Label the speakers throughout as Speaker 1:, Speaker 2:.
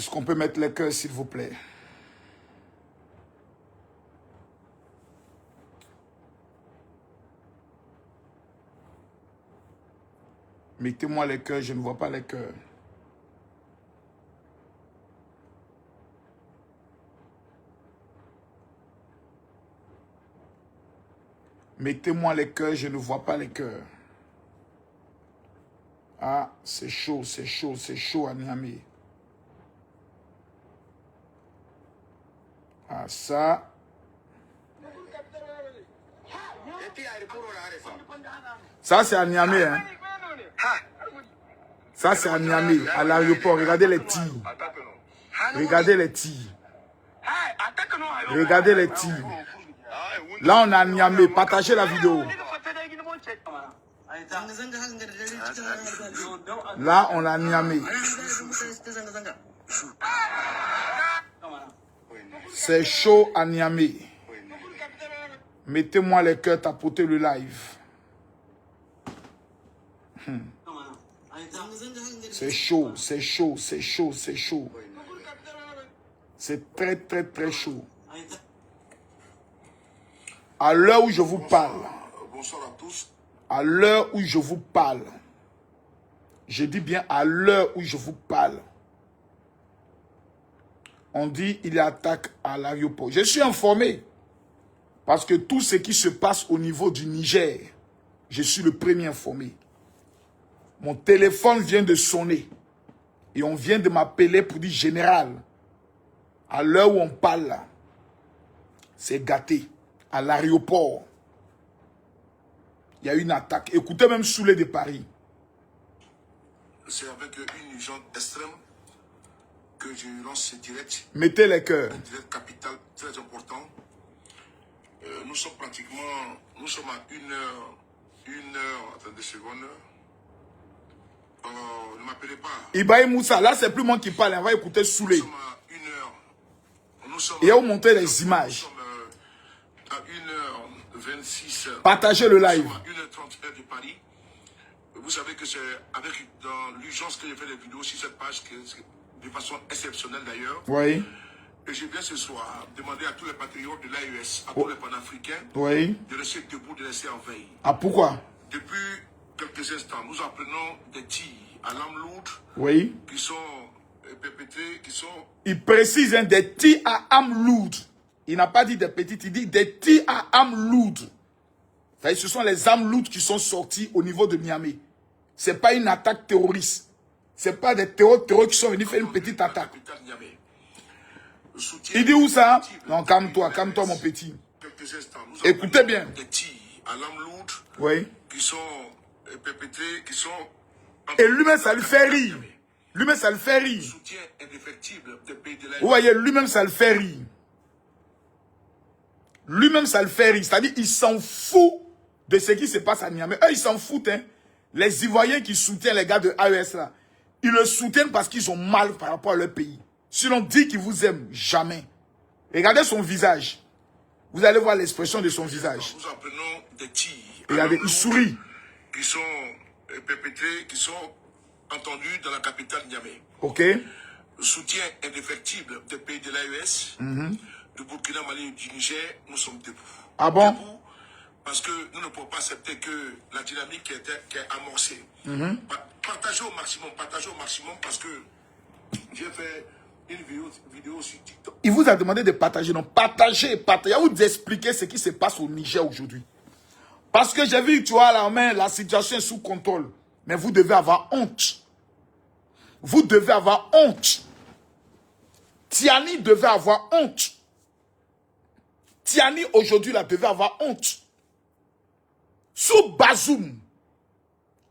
Speaker 1: Est-ce qu'on peut mettre les cœurs, s'il vous plaît? Mettez-moi les cœurs, je ne vois pas les cœurs. Mettez-moi les cœurs, je ne vois pas les cœurs. Ah, c'est chaud à Niamey. Ah, ça. Ça, c'est à Niamey, hein. Ça, c'est à Niamey, à l'aéroport. Regardez les tirs. Regardez les tirs. Regardez les tirs. Là, on est à Niamey. Partagez la vidéo. Là, on est à Niamey. C'est chaud à Niamey. Mettez-moi les cœurs, tapotez le live. C'est chaud, c'est chaud, c'est chaud, c'est chaud. C'est très, très, très chaud. À l'heure où je vous parle,
Speaker 2: Bonsoir à tous.
Speaker 1: à l'heure où je vous parle, je dis bien à l'heure où je vous parle, on dit il y a attaque à l'aéroport. Je suis informé parce que tout ce qui se passe au niveau du Niger, je suis le premier informé. Mon téléphone vient de sonner et on vient de m'appeler pour dire général, à l'heure où on parle là, c'est gâté à l'aéroport. Il y a une attaque. Écoutez même Soulé de Paris.
Speaker 2: C'est avec une urgence extrême que je lance ce direct.
Speaker 1: Mettez les cœurs.
Speaker 2: Un direct capital très important. Nous sommes à une heure, attendez une seconde. Ne m'appelez pas.
Speaker 1: Ibrahim Moussa, là c'est plus moi qui parle, on va écouter Soulé.
Speaker 2: Nous sommes à une heure.
Speaker 1: Et on montre les images.
Speaker 2: Nous sommes à 1h26.
Speaker 1: Partagez le live.
Speaker 2: Nous sommes à 1h30 de Paris. Vous savez que c'est avec dans l'urgence que j'ai fait des vidéos sur cette page, de façon exceptionnelle d'ailleurs.
Speaker 1: Oui.
Speaker 2: Et je viens ce soir demander à tous les patriotes de l'AES, à tous les panafricains,
Speaker 1: Oui.
Speaker 2: de rester debout, de rester en veille.
Speaker 1: Ah, pourquoi?
Speaker 2: Depuis quelques instants, nous apprenons des tirs à l'arme lourde
Speaker 1: Oui.
Speaker 2: qui sont perpétrés, qui sont...
Speaker 1: Il précise hein, des tirs à armes lourdes. Il n'a pas dit des petites, il dit des tirs à armes lourdes. Ce sont les armes lourdes qui sont sorties au niveau de Niamey. Ce n'est pas une attaque terroriste. Ce n'est pas des terroristes qui sont venus faire une petite attaque. Il dit où ça? Non, calme-toi mon petit. Écoutez bien.
Speaker 2: Des tirs à l'arme lourde
Speaker 1: Oui.
Speaker 2: qui sont perpétrés, qui sont...
Speaker 1: Et lui-même, ça lui fait rire. Lui-même, ça le fait rire.
Speaker 2: Soutien indéfectible des pays de la...
Speaker 1: Vous voyez, lui-même, ça le fait rire. Lui-même, ça le fait rire. C'est-à-dire, il s'en fout de ce qui se passe à Niamey. Eux, ils s'en foutent. Hein. Les Ivoiriens qui soutiennent les gars de AES, là, ils le soutiennent parce qu'ils ont mal par rapport à leur pays. Sinon, dit qu'ils vous aiment, jamais. Regardez son visage. Vous allez voir l'expression de son visage.
Speaker 2: Nous apprenons des tirs.
Speaker 1: Regardez, il sourit.
Speaker 2: Qui sont perpétrés, qui sont entendus dans la capitale Niamey.
Speaker 1: Ok.
Speaker 2: Soutien indéfectible des pays de l'AES, du Burkina, Mali et du Niger, nous sommes debout.
Speaker 1: Ah bon?
Speaker 2: Debout parce que nous ne pouvons pas accepter que la dynamique qui est amorcée. Partagez au maximum parce que j'ai fait une vidéo sur TikTok.
Speaker 1: Il vous a demandé de partager. Non, partagez. À vous d'expliquer ce qui se passe au Niger aujourd'hui. Parce que j'ai vu, tu vois, la main, la situation est sous contrôle. Mais vous devez avoir honte. Vous devez avoir honte. Tiani devait avoir honte. Tiani, aujourd'hui, là, devait avoir honte. Sous Bazoum,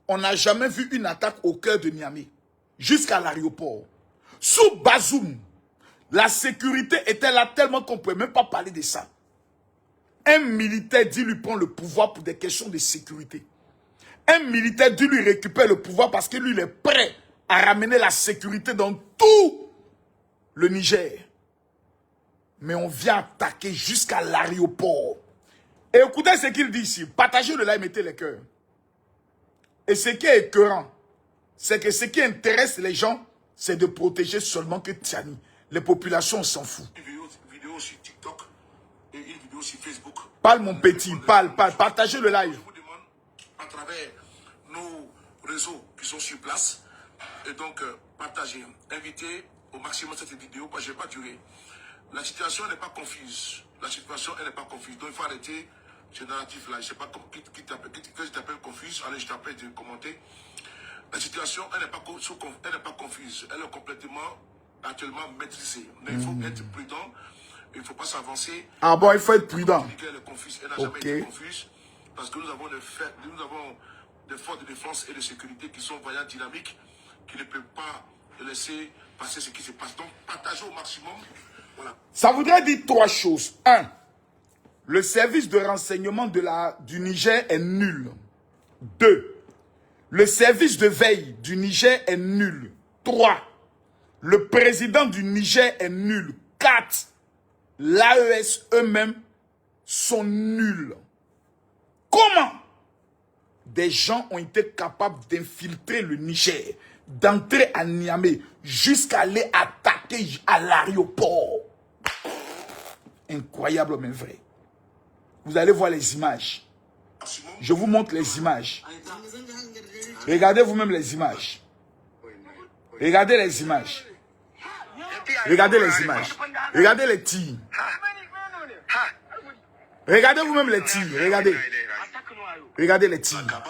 Speaker 1: on n'a jamais vu une attaque au cœur de Niamey. Jusqu'à l'aéroport. Sous Bazoum, la sécurité était là tellement qu'on ne pouvait même pas parler de ça. Un militaire dit lui prendre le pouvoir pour des questions de sécurité. Un militaire dit lui récupérer le pouvoir parce que lui, il est prêt à ramener la sécurité dans tout le Niger. Mais on vient attaquer jusqu'à l'aéroport. Et écoutez ce qu'il dit ici. Partagez le live, mettez les cœurs. Et ce qui est écœurant, c'est que ce qui intéresse les gens, c'est de protéger seulement que Tiani. Les populations, on s'en fout.
Speaker 2: Une vidéo sur TikTok et une vidéo sur Facebook.
Speaker 1: Parle mon petit, parle. Partagez le live.
Speaker 2: Je vous demande, à travers nos réseaux qui sont sur place, et donc partagez, invitez au maximum cette vidéo, parce que je ne vais pas durer. La situation n'est pas confuse. La situation, elle n'est pas confuse. Donc il faut arrêter ce narratif-là. Je ne sais pas qui t'appelle confuse. Allez, je t'appelle de commenter. La situation, elle n'est pas confuse. Elle est complètement, actuellement maîtrisée. Mais il faut être prudent. Il ne faut pas s'avancer.
Speaker 1: Ah bon, il faut être prudent.
Speaker 2: Elle est confuse. Elle n'a jamais été confuse. Parce que nous avons des forces de défense et de sécurité qui sont vaillantes, dynamiques, qui ne peuvent pas laisser passer ce qui se passe. Donc, partagez au maximum. Voilà.
Speaker 1: Ça voudrait dire 3 choses. 1. Le service de renseignement du Niger est nul. 2. Le service de veille du Niger est nul. 3. Le président du Niger est nul. 4. L'AES eux-mêmes sont nuls. Comment des gens ont été capables d'infiltrer le Niger, d'entrer à Niamey, jusqu'à aller attaquer à l'aéroport? Incroyable mais vrai. Vous allez voir les images. Je vous montre les images. Regardez vous-même les images. Regardez les images. Regardez les images. Regardez les tirs. Regardez vous-même les tirs. Regardez. Regardez les tirs.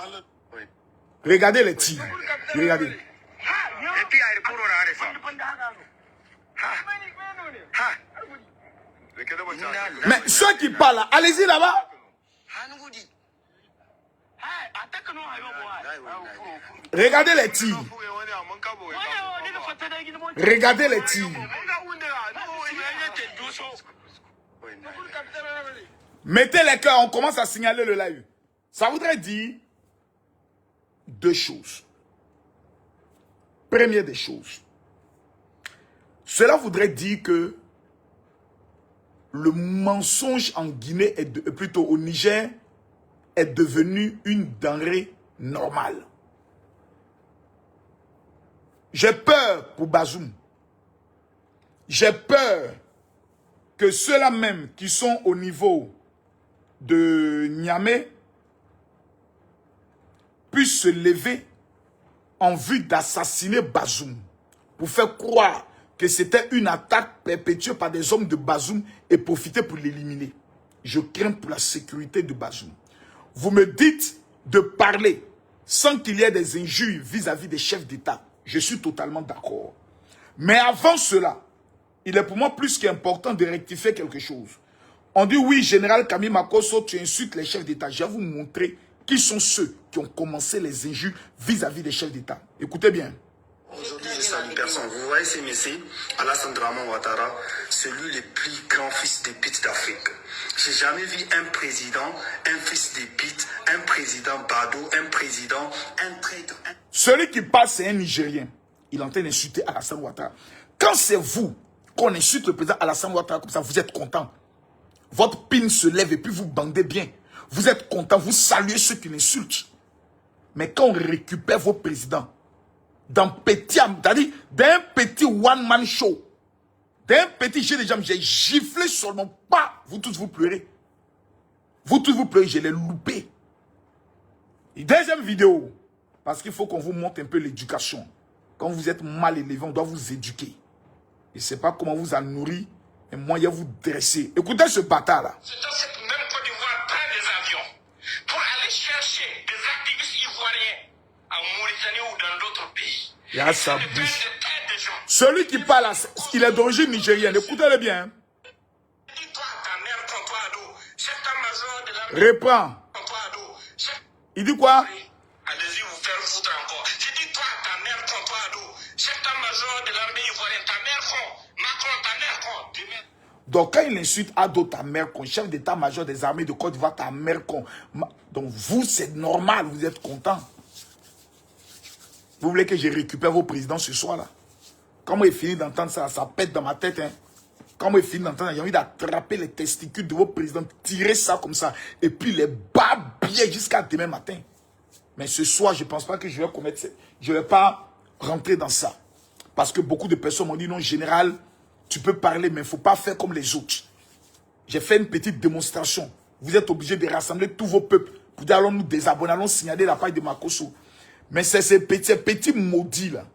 Speaker 1: Regardez les tirs. Regardez. Mais ceux qui parlent là, allez-y là-bas. Regardez les tirs. Regardez les tirs. Mettez les cœurs, on commence à signaler le live. Ça voudrait dire 2 choses. Première des choses. Cela voudrait dire que le mensonge en Guinée, plutôt au Niger, est devenu une denrée normale. J'ai peur pour Bazoum. J'ai peur que ceux-là même qui sont au niveau de Niamey puissent se lever en vue d'assassiner Bazoum pour faire croire que c'était une attaque perpétuée par des hommes de Bazoum et profiter pour l'éliminer. Je crains pour la sécurité de Bazoum. Vous me dites de parler sans qu'il y ait des injures vis-à-vis des chefs d'État. Je suis totalement d'accord. Mais avant cela, il est pour moi plus qu'important de rectifier quelque chose. On dit oui, général Kami Makosso, tu insultes les chefs d'État. Je vais vous montrer qui sont ceux qui ont commencé les injures vis-à-vis des chefs d'État. Écoutez bien.
Speaker 3: Aujourd'hui, je salue personne. Vous voyez ce monsieur, Alassane Draman Ouattara, celui le plus grand fils de pute d'Afrique. J'ai jamais vu un président, un fils de pute, un président bado, un président, un traître.
Speaker 1: Celui qui passe, c'est un Nigérien. Il est en train d'insulter Alassane Ouattara. Quand c'est vous qu'on insulte le président Alassane Ouattara comme ça, vous êtes content. Votre pin se lève et puis vous bandez bien. Vous êtes content, vous saluez ceux qui l'insultent. Mais quand on récupère vos présidents, d'un petit one-man show, d'un petit jeu de jambes, j'ai giflé seulement pas. Vous tous vous pleurez. Vous tous vous pleurez, je l'ai loupé. Et deuxième vidéo, parce qu'il faut qu'on vous montre un peu l'éducation. Quand vous êtes mal élevé, on doit vous éduquer. Et c'est pas comment vous a nourri et moyen vous dresser. Écoutez ce bâtard-là.
Speaker 4: C'est dans cette même Côte d'Ivoire, prend des avions pour aller chercher des activistes ivoiriens en Mauritanie ou dans d'autres pays.
Speaker 1: Il y a sa bouche. Celui qui parle, il est d'origine nigérienne. Écoutez-le bien. Reprends. Il dit quoi?
Speaker 4: Allez-y vous faire foutre encore. J'ai dit toi, ta mère contre toi, ado. Chef d'état-major de l'armée ivoirienne, ta mère con. Macron, ta mère con.
Speaker 1: Donc quand il insulte Ado, ta mère con, chef d'état-major des armées de Côte d'Ivoire, ta mère con. Donc vous, c'est normal, vous êtes content. Vous voulez que je récupère vos présidents ce soir-là? Quand moi, il finit d'entendre ça, ça pète dans ma tête. Hein. Quand moi, il finit d'entendre, j'ai envie d'attraper les testicules de vos présidents, tirer ça comme ça, et puis les babiller jusqu'à demain matin. Mais ce soir, je ne pense pas que je vais commettre ça. Je ne vais pas rentrer dans ça. Parce que beaucoup de personnes m'ont dit, non, général, tu peux parler, mais il ne faut pas faire comme les autres. J'ai fait une petite démonstration. Vous êtes obligés de rassembler tous vos peuples. Pour dire, allons nous désabonner, allons signaler la page de Makosso. Mais c'est ces petits maudits là,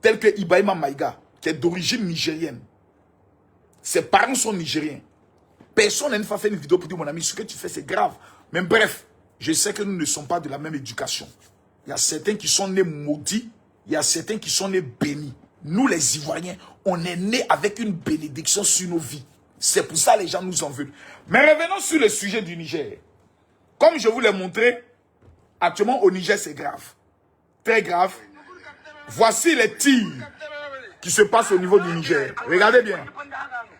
Speaker 1: tels que Ibrahima Maïga, qui est d'origine nigérienne. Ses parents sont nigériens. Personne n'a pas fait une vidéo pour dire, mon ami, ce que tu fais, c'est grave. Mais bref, je sais que nous ne sommes pas de la même éducation. Il y a certains qui sont nés maudits, il y a certains qui sont nés bénis. Nous, les Ivoiriens, on est nés avec une bénédiction sur nos vies. C'est pour ça que les gens nous en veulent. Mais revenons sur le sujet du Niger. Comme je vous l'ai montré, actuellement au Niger, c'est grave. Très grave. Voici les tirs qui se passent au niveau du Niger. Regardez bien.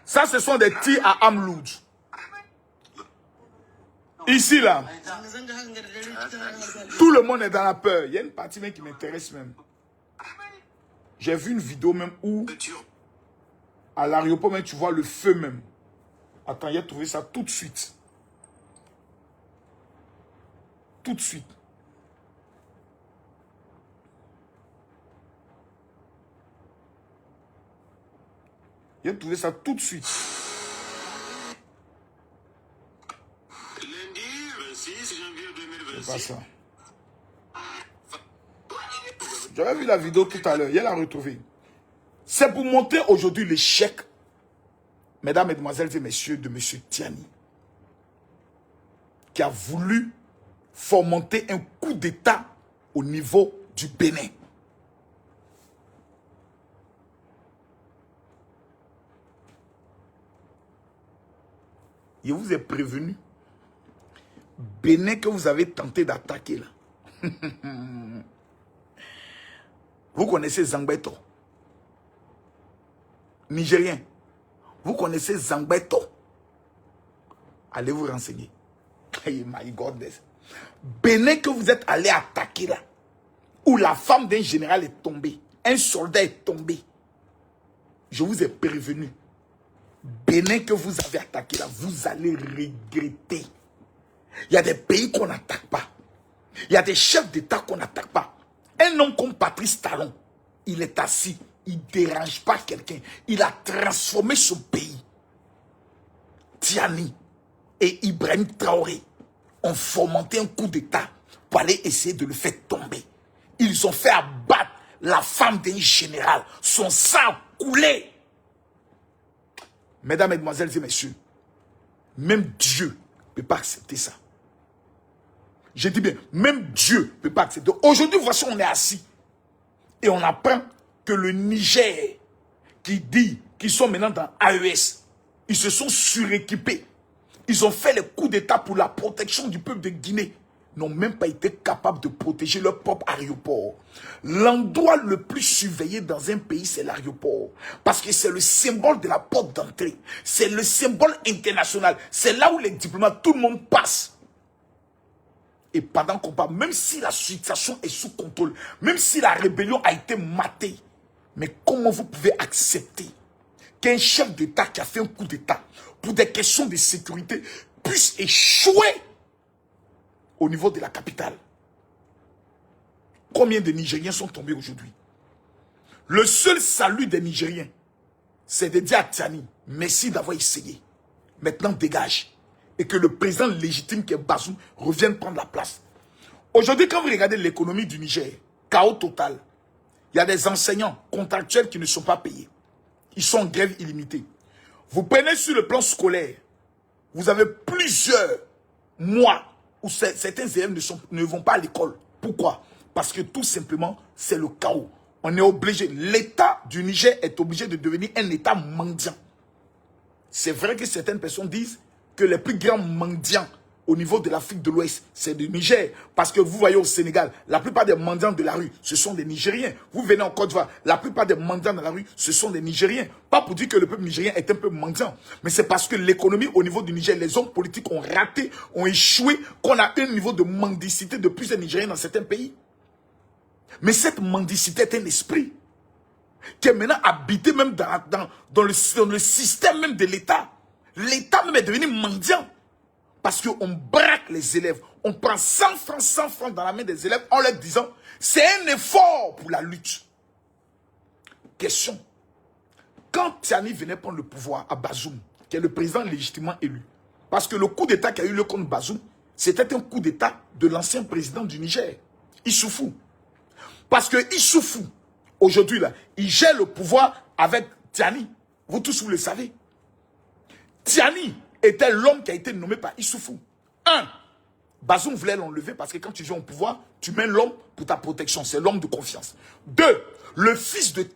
Speaker 1: Ça, ce sont des tirs à Amloud. Ici, là. Tout le monde est dans la peur. Il y a une partie même qui m'intéresse même. J'ai vu une vidéo même où, à l'aéroport même, tu vois le feu même. Attends, j'ai trouvé ça tout de suite. Tout de suite. J'ai trouvé ça tout de suite.
Speaker 4: Lundi 26 janvier 2026.
Speaker 1: C'est pas ça. J'avais vu la vidéo tout à l'heure. Il l'a retrouvée. C'est pour montrer aujourd'hui l'échec, mesdames, mesdemoiselles et messieurs, de M. Tiani, qui a voulu fomenter un coup d'État au niveau du Bénin. Je vous ai prévenu. Bénin que vous avez tenté d'attaquer là. Vous connaissez Zangbeto. Nigérien. Vous connaissez Zangbeto. Allez vous renseigner. Hey, my goodness. Bénin que vous êtes allé attaquer là. Où la femme d'un général est tombée. Un soldat est tombé. Je vous ai prévenu. Bénin que vous avez attaqué là, vous allez regretter. Il y a des pays qu'on n'attaque pas. Il y a des chefs d'État qu'on n'attaque pas. Un homme comme Patrice Talon, il est assis, il ne dérange pas quelqu'un. Il a transformé son pays. Tiani et Ibrahim Traoré ont fomenté un coup d'État pour aller essayer de le faire tomber. Ils ont fait abattre la femme d'un général. Son sang a coulé. Mesdames, mesdemoiselles et messieurs, même Dieu ne peut pas accepter ça. Je dis bien, même Dieu ne peut pas accepter. Aujourd'hui, voici, on est assis. Et on apprend que le Niger, qui dit qu'ils sont maintenant dans AES, ils se sont suréquipés. Ils ont fait les coups d'État pour la protection du peuple de Guinée. N'ont même pas été capables de protéger leur propre aéroport. L'endroit le plus surveillé dans un pays, c'est l'aéroport. Parce que c'est le symbole de la porte d'entrée. C'est le symbole international. C'est là où les diplomates, tout le monde passe. Et pendant qu'on parle, même si la situation est sous contrôle, même si la rébellion a été matée, mais comment vous pouvez accepter qu'un chef d'État qui a fait un coup d'État pour des questions de sécurité puisse échouer au niveau de la capitale? Combien de Nigériens sont tombés aujourd'hui? Le seul salut des Nigériens, c'est de dire à Tiani, merci d'avoir essayé. Maintenant, dégage. Et que le président légitime qui est Bazoum revienne prendre la place. Aujourd'hui, quand vous regardez l'économie du Niger, chaos total. Il y a des enseignants contractuels qui ne sont pas payés. Ils sont en grève illimitée. Vous prenez sur le plan scolaire, vous avez plusieurs mois où certains élèves ne vont pas à l'école. Pourquoi? Parce que tout simplement, c'est le chaos. On est obligé, l'État du Niger est obligé de devenir un État mendiant. C'est vrai que certaines personnes disent que les plus grands mendiants au niveau de l'Afrique de l'Ouest, c'est du Niger. Parce que vous voyez au Sénégal, la plupart des mendiants de la rue, ce sont des Nigériens. Vous venez en Côte d'Ivoire, la plupart des mendiants de la rue, ce sont des Nigériens. Pas pour dire que le peuple nigérien est un peu mendiant, mais c'est parce que l'économie au niveau du Niger, les hommes politiques ont raté, ont échoué, qu'on a un niveau de mendicité de plusieurs Nigériens dans certains pays. Mais cette mendicité est un esprit qui est maintenant habité même dans le système même de l'État. L'État même est devenu mendiant. Parce qu'on braque les élèves. On prend 100 francs dans la main des élèves en leur disant c'est un effort pour la lutte. question. Quand Tiani venait prendre le pouvoir à Bazoum, qui est le président légitimement élu, parce que le coup d'État qui a eu lieu contre Bazoum, c'était un coup d'État de l'ancien président du Niger, Issoufou. Parce que Issoufou, aujourd'hui, là, il gère le pouvoir avec Tiani. Vous tous, vous le savez. Tiani était l'homme qui a été nommé par Issoufou. Bazoum voulait l'enlever parce que quand tu viens au pouvoir, tu mets l'homme pour ta protection. C'est l'homme de confiance. 2, le fils de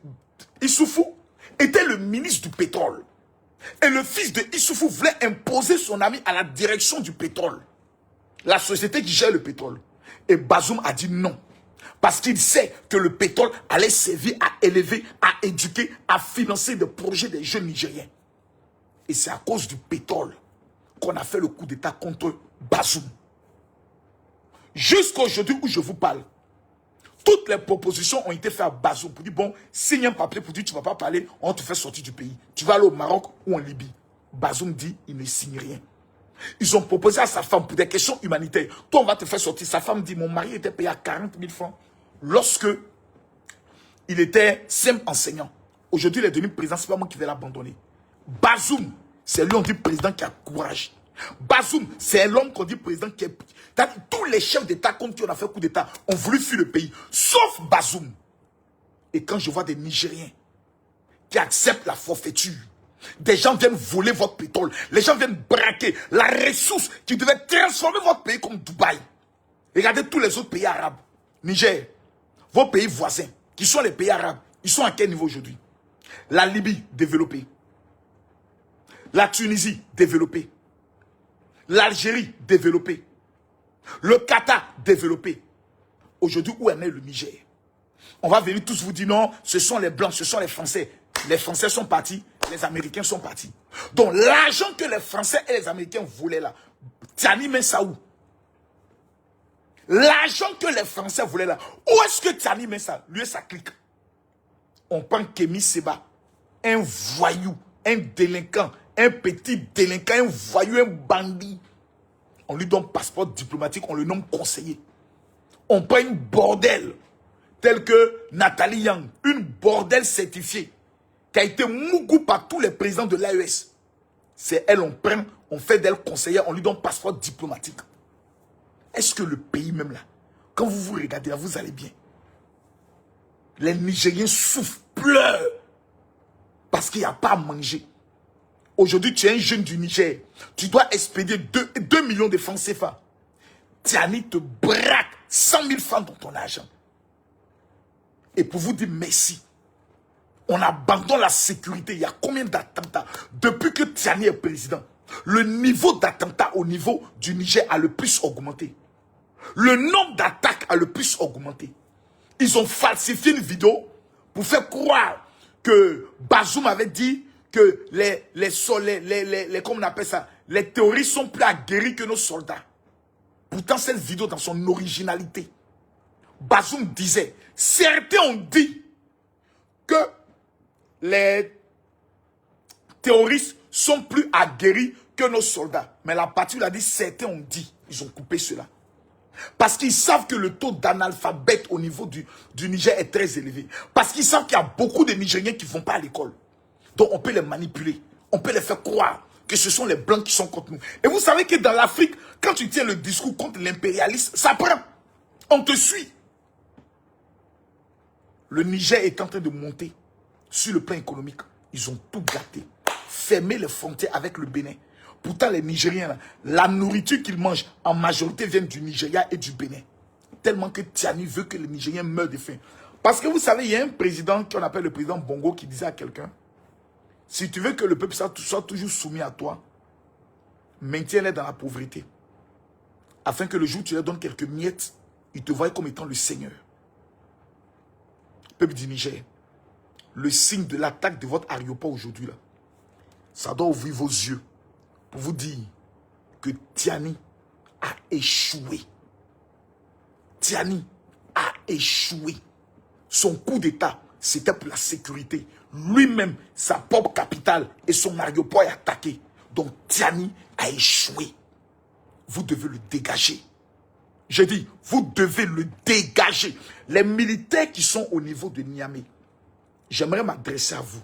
Speaker 1: Issoufou était le ministre du pétrole. Et le fils de Issoufou voulait imposer son ami à la direction du pétrole. La société qui gère le pétrole. Et Bazoum a dit non. Parce qu'il sait que le pétrole allait servir à élever, à éduquer, à financer des projets des jeunes Nigériens. Et c'est à cause du pétrole qu'on a fait le coup d'État contre Bazoum. Jusqu'à aujourd'hui où je vous parle, toutes les propositions ont été faites à Bazoum pour dire, bon, signe un papier pour dire, tu ne vas pas parler, on te fait sortir du pays. Tu vas aller au Maroc ou en Libye. Bazoum dit, il ne signe rien. Ils ont proposé à sa femme pour des questions humanitaires. Toi, on va te faire sortir. Sa femme dit, mon mari était payé à 40 000 francs lorsque il était simple enseignant. Aujourd'hui, il est devenu président, c'est pas moi qui vais l'abandonner. Bazoum, c'est lui on dit président qui a courage. Bazoum, c'est l'homme qu'on dit président qui est... Tous les chefs d'État contre qui on a fait coup d'État ont voulu fuir le pays, sauf Bazoum. Et quand je vois des Nigériens qui acceptent la forfaiture, des gens viennent voler votre pétrole, les gens viennent braquer la ressource qui devait transformer votre pays comme Dubaï. Regardez tous les autres pays arabes. Niger, vos pays voisins, qui sont les pays arabes, ils sont à quel niveau aujourd'hui? La Libye, développée. La Tunisie, développée. L'Algérie, développée. Le Qatar, développé. Aujourd'hui, où en est le Niger? On va venir tous vous dire non, ce sont les Blancs, ce sont les Français. Les Français sont partis, les Américains sont partis. Donc l'argent que les Français et les Américains voulaient là, Tiani met ça où? L'argent que les Français voulaient là, où est-ce que Tiani met ça? Lui et sa clique. On prend Kémy Seba, un voyou, un délinquant, un petit délinquant, un voyou, un bandit. On lui donne passeport diplomatique, on le nomme conseiller. On prend une bordel telle que Nathalie Yang, une bordel certifiée qui a été mougou par tous les présidents de l'AES. C'est elle, on prend, on fait d'elle conseillère, on lui donne passeport diplomatique. Est-ce que le pays même là, quand vous vous regardez là, vous allez bien? Les Nigériens souffrent, pleurent, parce qu'il n'y a pas à manger. Aujourd'hui, tu es un jeune du Niger. Tu dois expédier 2 millions de francs CFA. Tiani te braque 100 000 francs dans ton argent. Et pour vous dire merci, on abandonne la sécurité. Il y a combien d'attentats? Depuis que Tiani est président, le niveau d'attentats au niveau du Niger a le plus augmenté. Le nombre d'attaques a le plus augmenté. Ils ont falsifié une vidéo pour faire croire que Bazoum avait dit que comment on appelle ça, les terroristes sont plus aguerris que nos soldats. Pourtant, cette vidéo, dans son originalité, Bazoum disait, certains ont dit que les terroristes sont plus aguerris que nos soldats. Mais la partie où il a dit, certains ont dit, ils ont coupé cela. Parce qu'ils savent que le taux d'analphabète au niveau du Niger est très élevé. Parce qu'ils savent qu'il y a beaucoup de Nigériens qui ne vont pas à l'école. Donc on peut les manipuler. On peut les faire croire que ce sont les Blancs qui sont contre nous. Et vous savez que dans l'Afrique, quand tu tiens le discours contre l'impérialisme, ça prend. On te suit. Le Niger est en train de monter sur le plan économique. Ils ont tout gâté. Fermé les frontières avec le Bénin. Pourtant, les Nigériens, là, la nourriture qu'ils mangent, en majorité, vient du Nigeria et du Bénin. Tellement que Tiani veut que les Nigériens meurent de faim. Parce que vous savez, il y a un président qu'on appelle le président Bongo qui disait à quelqu'un, si tu veux que le peuple soit toujours soumis à toi, maintiens-les dans la pauvreté. Afin que le jour où tu leur donnes quelques miettes, ils te voient comme étant le Seigneur. Peuple du Niger, le signe de l'attaque de votre aéroport aujourd'hui, là, ça doit ouvrir vos yeux pour vous dire que Tiani a échoué. Tiani a échoué. Son coup d'État, c'était pour la sécurité. Lui-même, sa propre capitale et son aéroport est attaqué. Donc Tiani a échoué. Vous devez le dégager. J'ai dit, vous devez le dégager. Les militaires qui sont au niveau de Niamey, j'aimerais m'adresser à vous.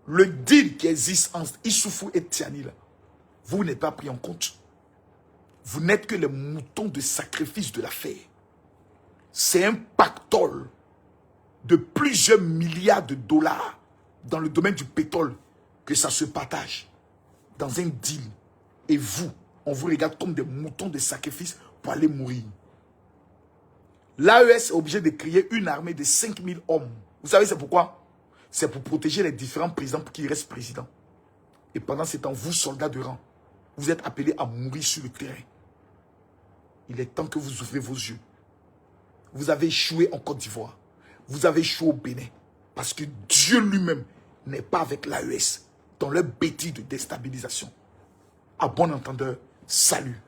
Speaker 1: Le deal qui existe entre Issoufou et Tiani, là, vous n'êtes pas pris en compte. Vous n'êtes que les moutons de sacrifice de l'affaire. C'est un pactole de plusieurs milliards de dollars dans le domaine du pétrole que ça se partage dans un deal. Et vous, on vous regarde comme des moutons de sacrifice pour aller mourir. L'AES est obligé de créer une armée de 5000 hommes. Vous savez c'est pourquoi? C'est pour protéger les différents présidents pour qu'ils restent présidents. Et pendant ce temps, vous, soldats de rang, vous êtes appelés à mourir sur le terrain. Il est temps que vous ouvrez vos yeux. Vous avez échoué en Côte d'Ivoire. Vous avez échoué au Bénin. Parce que Dieu lui-même n'est pas avec l'AES dans leur bêtise de déstabilisation. À bon entendeur, salut.